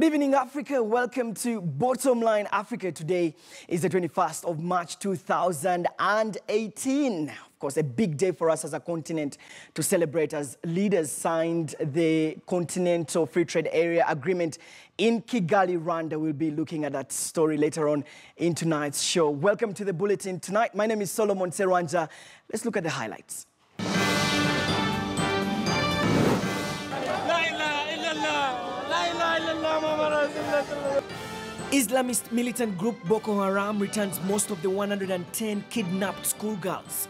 Good evening, Africa. Welcome to Bottomline Africa. Today is the 21st of March 2018. Of course, a big day for us as a continent to celebrate as leaders signed the Continental Free Trade Area Agreement in Kigali, Rwanda. We'll be looking at that story later on in tonight's show. Welcome to the bulletin tonight. My name is Solomon Serwanja. Let's look at the highlights. Islamist militant group Boko Haram returns most of the 110 kidnapped schoolgirls.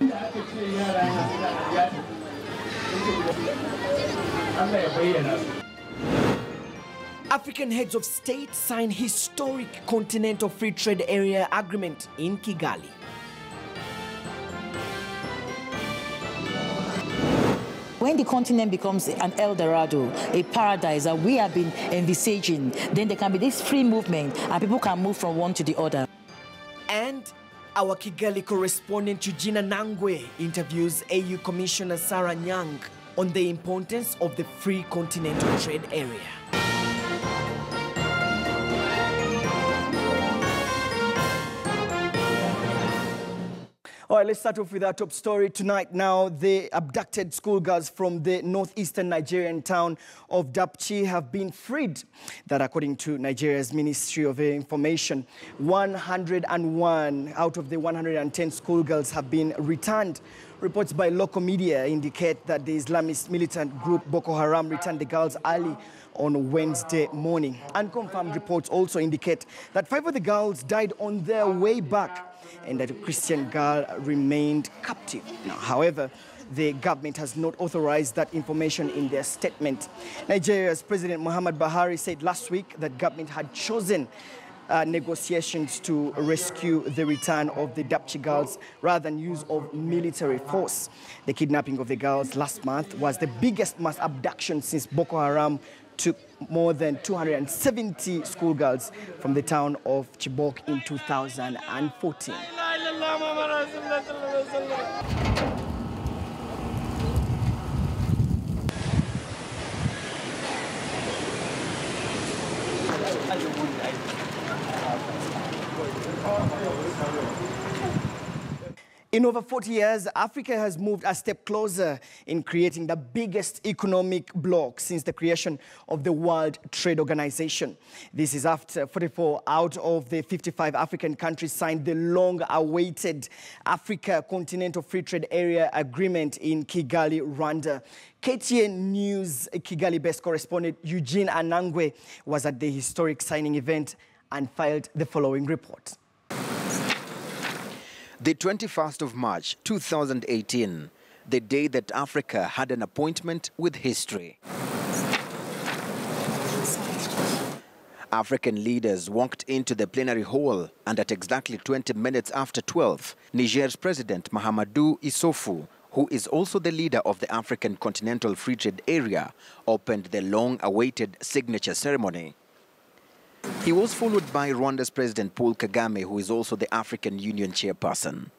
African heads of state sign historic Continental Free Trade Area Agreement in Kigali. When the continent becomes an El Dorado, a paradise that we have been envisaging, then there can be this free movement and people can move from one to the other. And our Kigali correspondent Eugene Nangwe interviews AU Commissioner Sarah Nyang on the importance of the Free Continental Trade Area. All right, let's start off with our top story tonight. Now, the abducted schoolgirls from the northeastern Nigerian town of Dapchi have been freed. That, according to Nigeria's Ministry of Information, 101 out of the 110 schoolgirls have been returned. Reports by local media indicate that the Islamist militant group Boko Haram returned the girls early on Wednesday morning. Unconfirmed reports also indicate that 5 of the girls died on their way back and that a Christian girl remained captive. Now, however, the government has not authorized that information in their statement. Nigeria's President Muhammad Buhari said last week that government had chosen negotiations to rescue the return of the Dapchi girls rather than use of military force. The kidnapping of the girls last month was the biggest mass abduction since Boko Haram took more than 270 schoolgirls from the town of Chibok in 2014. In over 40 years, Africa has moved a step closer in creating the biggest economic bloc since the creation of the World Trade Organization. This is after 44 out of the 55 African countries signed the long-awaited Africa Continental Free Trade Area Agreement in Kigali, Rwanda. KTN News Kigali-based correspondent Eugene Anangwe was at the historic signing event and filed the following report. The 21st of March 2018, the day that Africa had an appointment with history. African leaders walked into the plenary hall, and at exactly 20 minutes after 12, Niger's President Mahamadou Issoufou, who is also the leader of the African Continental Free Trade Area, opened the long-awaited signature ceremony. He was followed by Rwanda's President Paul Kagame, who is also the African Union chairperson.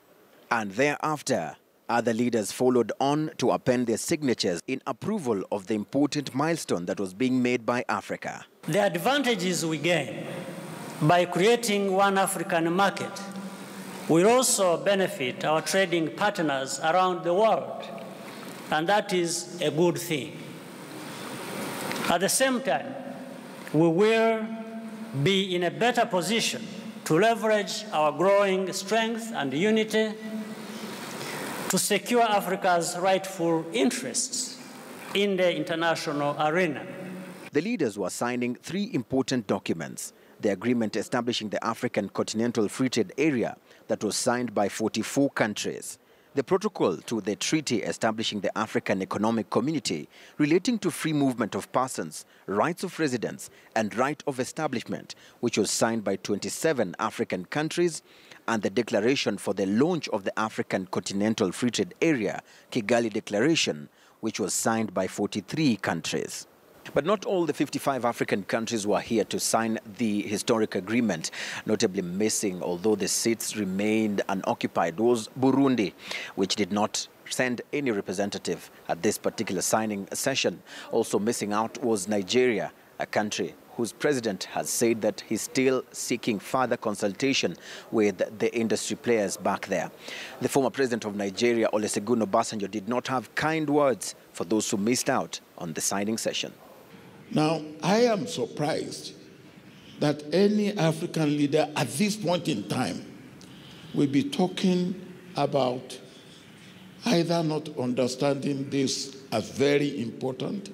And thereafter, other leaders followed on to append their signatures in approval of the important milestone that was being made by Africa. The advantages we gain by creating one African market will also benefit our trading partners around the world, and that is a good thing. At the same time, we will be in a better position to leverage our growing strength and unity to secure Africa's rightful interests in the international arena. The leaders were signing 3 important documents: the agreement establishing the African Continental Free Trade Area that was signed by 44 countries, the protocol to the treaty establishing the African Economic Community relating to free movement of persons, rights of residence, and right of establishment, which was signed by 27 African countries, and the declaration for the launch of the African Continental Free Trade Area, Kigali Declaration, which was signed by 43 countries. But not all the 55 African countries were here to sign the historic agreement. Notably missing, although the seats remained unoccupied, was Burundi, which did not send any representative at this particular signing session. Also missing out was Nigeria, a country whose president has said that he's still seeking further consultation with the industry players back there. The former president of Nigeria, Olusegun Obasanjo, did not have kind words for those who missed out on the signing session. Now, I am surprised that any African leader at this point in time will be talking about either not understanding this as very important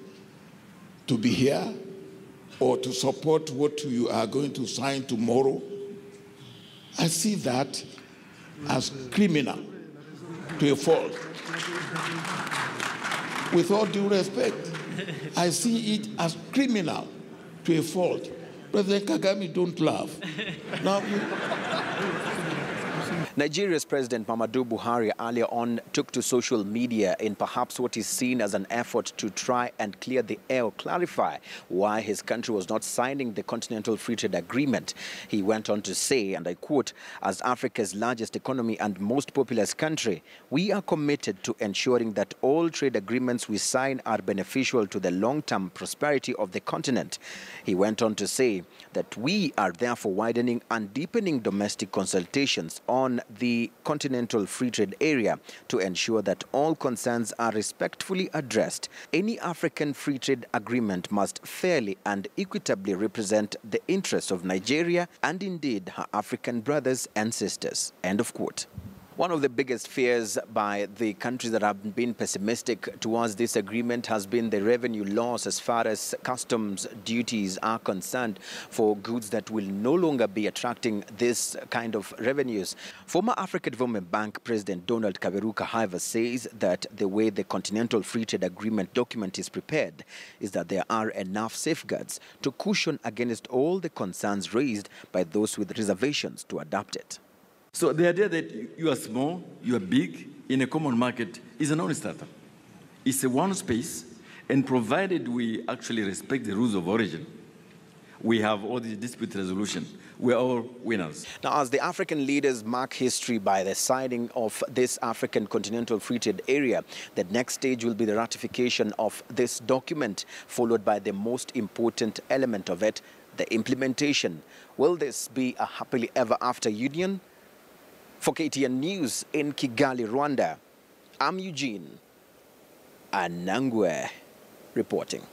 to be here or to support what you are going to sign tomorrow. I see that as criminal to a fault. With all due respect, I see it as criminal to a fault. President Kagame, don't laugh. Now, Nigeria's President Muhammadu Buhari earlier on took to social media in perhaps what is seen as an effort to try and clear the air or clarify why his country was not signing the Continental Free Trade Agreement. He went on to say, and I quote, "As Africa's largest economy and most populous country, we are committed to ensuring that all trade agreements we sign are beneficial to the long-term prosperity of the continent." He went on to say that we are therefore widening and deepening domestic consultations on the Continental Free Trade Area to ensure that all concerns are respectfully addressed. Any African Free Trade Agreement must fairly and equitably represent the interests of Nigeria and indeed her African brothers and sisters. End of quote. One of the biggest fears by the countries that have been pessimistic towards this agreement has been the revenue loss as far as customs duties are concerned for goods that will no longer be attracting this kind of revenues. Former Africa Development Bank President Donald Kaberuka, however, says that the way the Continental Free Trade Agreement document is prepared is that there are enough safeguards to cushion against all the concerns raised by those with reservations to adopt it. So the idea that you are small, you are big, in a common market is a non-starter. It's a one space, and provided we actually respect the rules of origin, we have all the dispute resolution. We're all winners. Now, as the African leaders mark history by the signing of this African Continental Free Trade Area, the next stage will be the ratification of this document, followed by the most important element of it, the implementation. Will this be a happily ever after union? For KTN News in Kigali, Rwanda, I'm Eugene Anangwe reporting.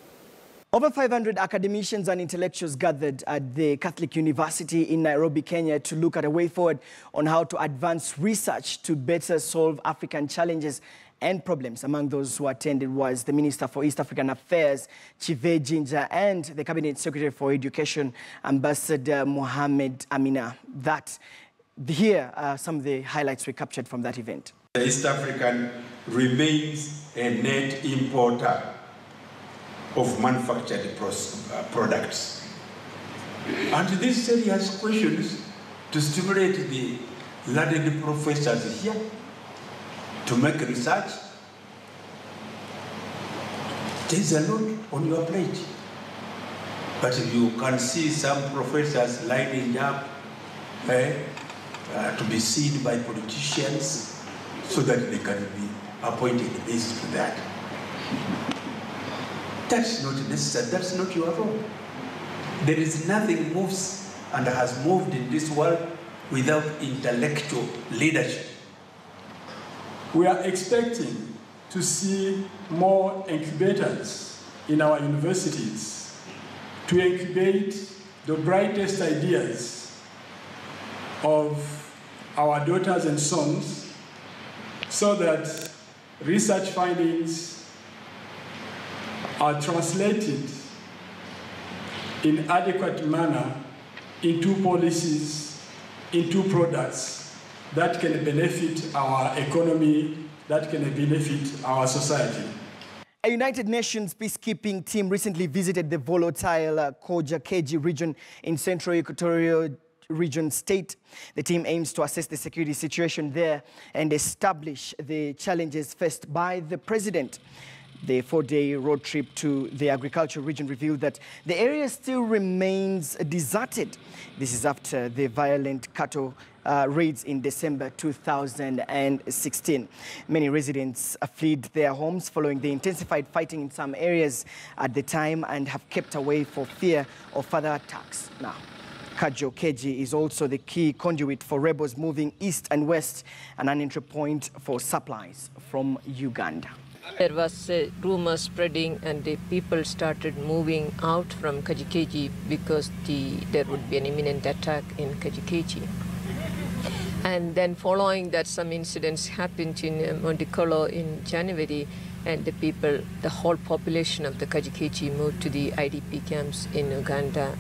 Over 500 academicians and intellectuals gathered at the Catholic University in Nairobi, Kenya to look at a way forward on how to advance research to better solve African challenges and problems. Among those who attended was the Minister for East African Affairs, Chive Jinja, and the Cabinet Secretary for Education, Ambassador Mohamed Amina. Here are some of the highlights we captured from that event. The East African remains a net importer of manufactured products. And this serious questions to stimulate the learned professors here to make research. There's a lot on your plate. But you can see some professors lining up to be seen by politicians so that they can be appointed based on that. That's not necessary, that's not your role. There is nothing moves and has moved in this world without intellectual leadership. We are expecting to see more incubators in our universities to incubate the brightest ideas of our daughters and sons so that research findings are translated in adequate manner into policies, into products that can benefit our economy, that can benefit our society. A United Nations peacekeeping team recently visited the volatile Koja-Keji region in Central Equatorial Region state. The team aims to assess the security situation there and establish the challenges faced by the president. The 4-day road trip to the agricultural region revealed that the area still remains deserted. This is after the violent cattle raids in December 2016. Many residents fled their homes following the intensified fighting in some areas at the time and have kept away for fear of further attacks now. Kajo Keji is also the key conduit for rebels moving east and west, and an entry point for supplies from Uganda. There was a rumor spreading and the people started moving out from Kajikeji because there would be an imminent attack in Kajikeji. And then following that, some incidents happened in Mondikolo in January, and the whole population of the Kajikeji moved to the IDP camps in Uganda.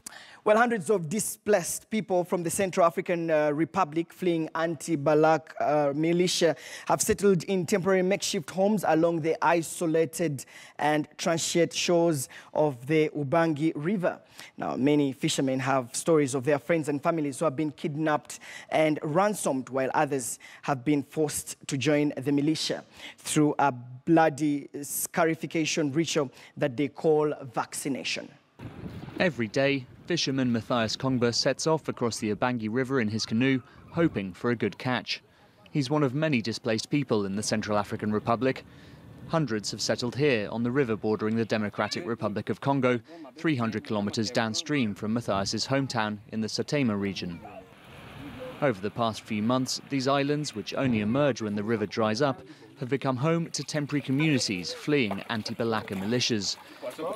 Well, hundreds of displaced people from the Central African Republic fleeing anti-Balak militia have settled in temporary makeshift homes along the isolated and transient shores of the Ubangi River. Now, many fishermen have stories of their friends and families who have been kidnapped and ransomed, while others have been forced to join the militia through a bloody scarification ritual that they call vaccination. Every day, fisherman Matthias Kongba sets off across the Ubangi River in his canoe, hoping for a good catch. He's one of many displaced people in the Central African Republic. Hundreds have settled here on the river bordering the Democratic Republic of Congo, 300 kilometers downstream from Matthias's hometown in the Satema region. Over the past few months, these islands, which only emerge when the river dries up, have become home to temporary communities fleeing anti-Balaka militias.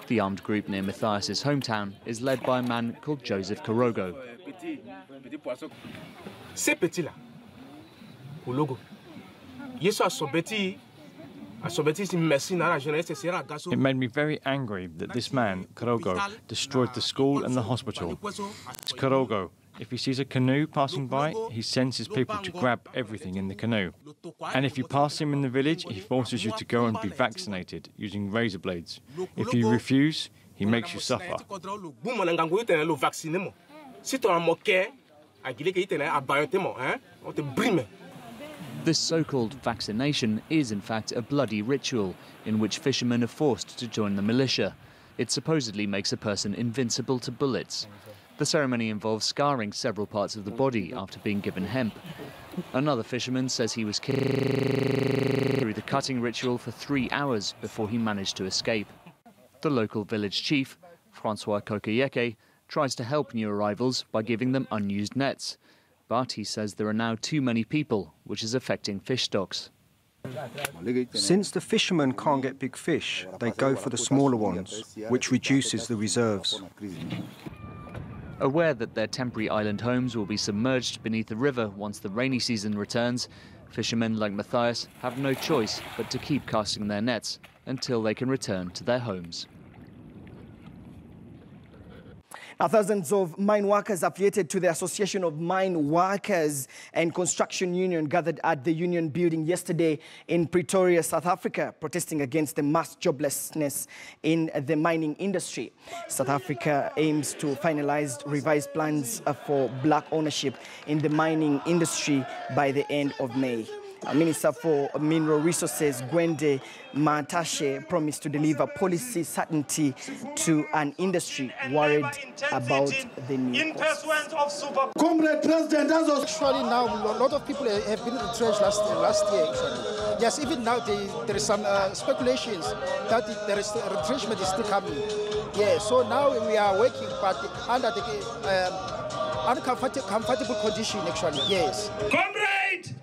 The armed group near Matthias's hometown is led by a man called Joseph Korogo. It made me very angry that this man, Korogo, destroyed the school and the hospital. It's Korogo. If he sees a canoe passing by, he sends his people to grab everything in the canoe. And if you pass him in the village, he forces you to go and be vaccinated using razor blades. If you refuse, he makes you suffer. This so-called vaccination is in fact a bloody ritual in which fishermen are forced to join the militia. It supposedly makes a person invincible to bullets. The ceremony involves scarring several parts of the body after being given hemp. Another fisherman says he was killed through the cutting ritual for 3 hours before he managed to escape. The local village chief, Francois Kokeyeke, tries to help new arrivals by giving them unused nets. But he says there are now too many people, which is affecting fish stocks. Since the fishermen can't get big fish, they go for the smaller ones, which reduces the reserves. Aware that their temporary island homes will be submerged beneath the river once the rainy season returns, fishermen like Matthias have no choice but to keep casting their nets until they can return to their homes. Now, thousands of mine workers affiliated to the Association of Mine Workers and Construction Union gathered at the union building yesterday in Pretoria, South Africa, protesting against the mass joblessness in the mining industry. South Africa aims to finalize revised plans for black ownership in the mining industry by the end of May. Minister for Mineral Resources, Gwende Matashe, promised to deliver policy certainty to an industry worried about the new costs. Comrade President, actually now a lot of people have been retrenched last year. Actually. Yes, even now there is some speculations that there is retrenchment is still coming. Yeah, so now we are working, but under the uncomfortable condition. Actually, yes. Comrade,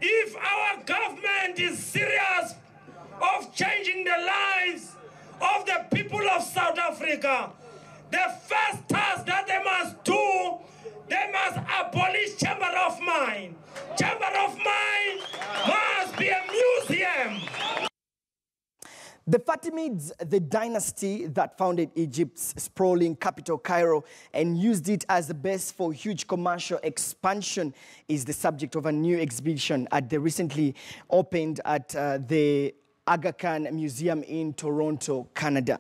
if our government is serious of changing the lives of the people of South Africa, the first task that they must do, they must abolish Chamber of Mine. Chamber of Mine must be a museum. The Fatimids, the dynasty that founded Egypt's sprawling capital, Cairo, and used it as a base for huge commercial expansion, is the subject of a new exhibition at the recently opened at the Aga Khan Museum in Toronto, Canada.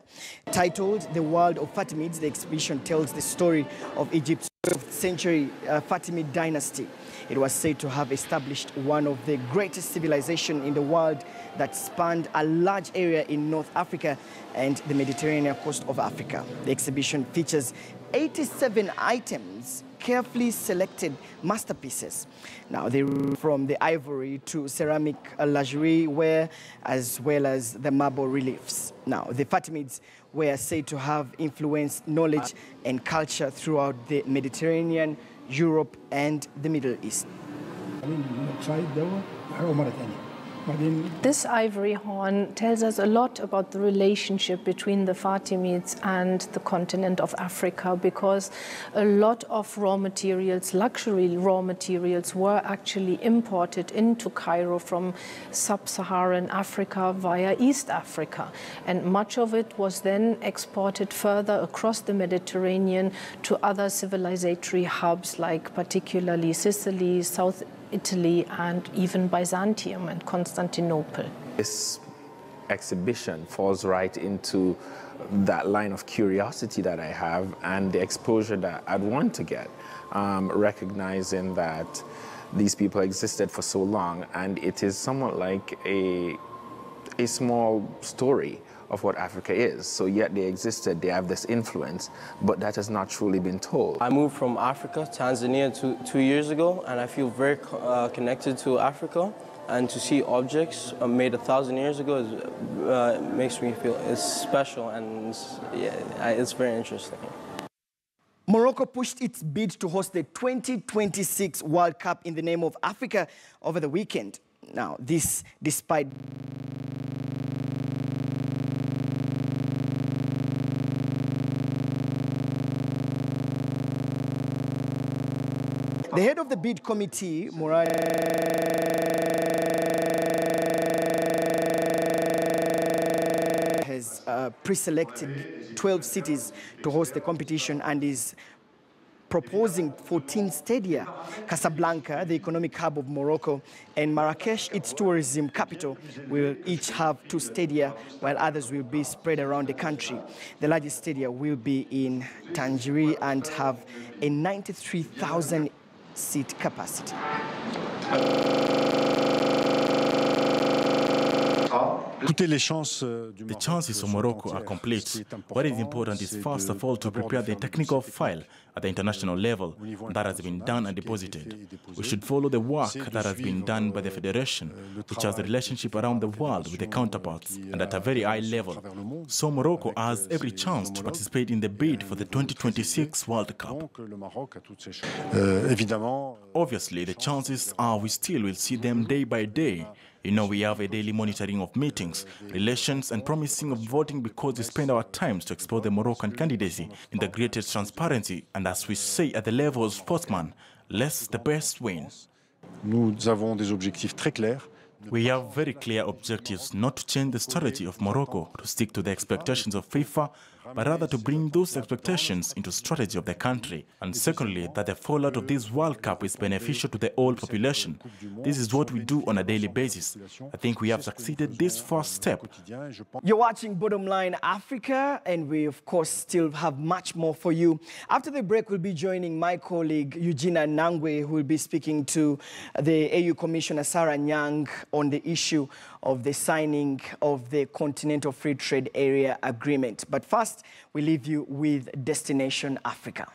Titled The World of Fatimids, the exhibition tells the story of Egypt's 12th century Fatimid dynasty. It was said to have established one of the greatest civilizations in the world that spanned a large area in North Africa and the Mediterranean coast of Africa. The exhibition features 87 items carefully selected masterpieces. Now, they from the ivory to ceramic lingerie wear, as well as the marble reliefs. Now, the Fatimids were said to have influenced knowledge and culture throughout the Mediterranean, Europe, and the Middle East. This ivory horn tells us a lot about the relationship between the Fatimids and the continent of Africa, because a lot of raw materials, luxury raw materials, were actually imported into Cairo from sub-Saharan Africa via East Africa. And much of it was then exported further across the Mediterranean to other civilizatory hubs, like particularly Sicily, South Italy, and even Byzantium and Constantinople. This exhibition falls right into that line of curiosity that I have and the exposure that I'd want to get, recognizing that these people existed for so long, and it is somewhat like a small story of what Africa is. So yet they existed, they have this influence, but that has not truly been told. I moved from Africa, Tanzania, 2 years ago, and I feel very connected to Africa. And to see objects made 1,000 years ago makes me feel it's special, and it's very interesting. Morocco pushed its bid to host the 2026 World Cup in the name of Africa over the weekend. Now, this despite the head of the bid committee, has pre-selected 12 cities to host the competition and is proposing 14 stadia. Casablanca, the economic hub of Morocco, and Marrakesh, its tourism capital, will each have 2 stadia, while others will be spread around the country. The largest stadia will be in Tangier and have a 93,000 seat capacity. The chances of Morocco are complete. What is important is first of all to prepare the technical file at the international level that has been done and deposited. We should follow the work that has been done by the Federation, which has the relationship around the world with the counterparts and at a very high level. So Morocco has every chance to participate in the bid for the 2026 World Cup. Obviously, the chances are we still will see them day by day. You know, we have a daily monitoring of meetings, relations, and promising of voting, because we spend our times to explore the Moroccan candidacy in the greatest transparency, and as we say at the level of sportsman, less the best win. Nous avons des objectifs très clairs. We have very clear objectives not to change the strategy of Morocco, to stick to the expectations of FIFA, but rather to bring those expectations into strategy of the country. And secondly, that the fallout of this World Cup is beneficial to the whole population. This is what we do on a daily basis. I think we have succeeded this first step. You're watching Bottomline Africa, and we, of course, still have much more for you. After the break, we'll be joining my colleague, Eugenia Nangwe, who will be speaking to the AU Commissioner, Sarah Nyang, on the issue of the signing of the Continental Free Trade Area Agreement. But first, we leave you with Destination Africa.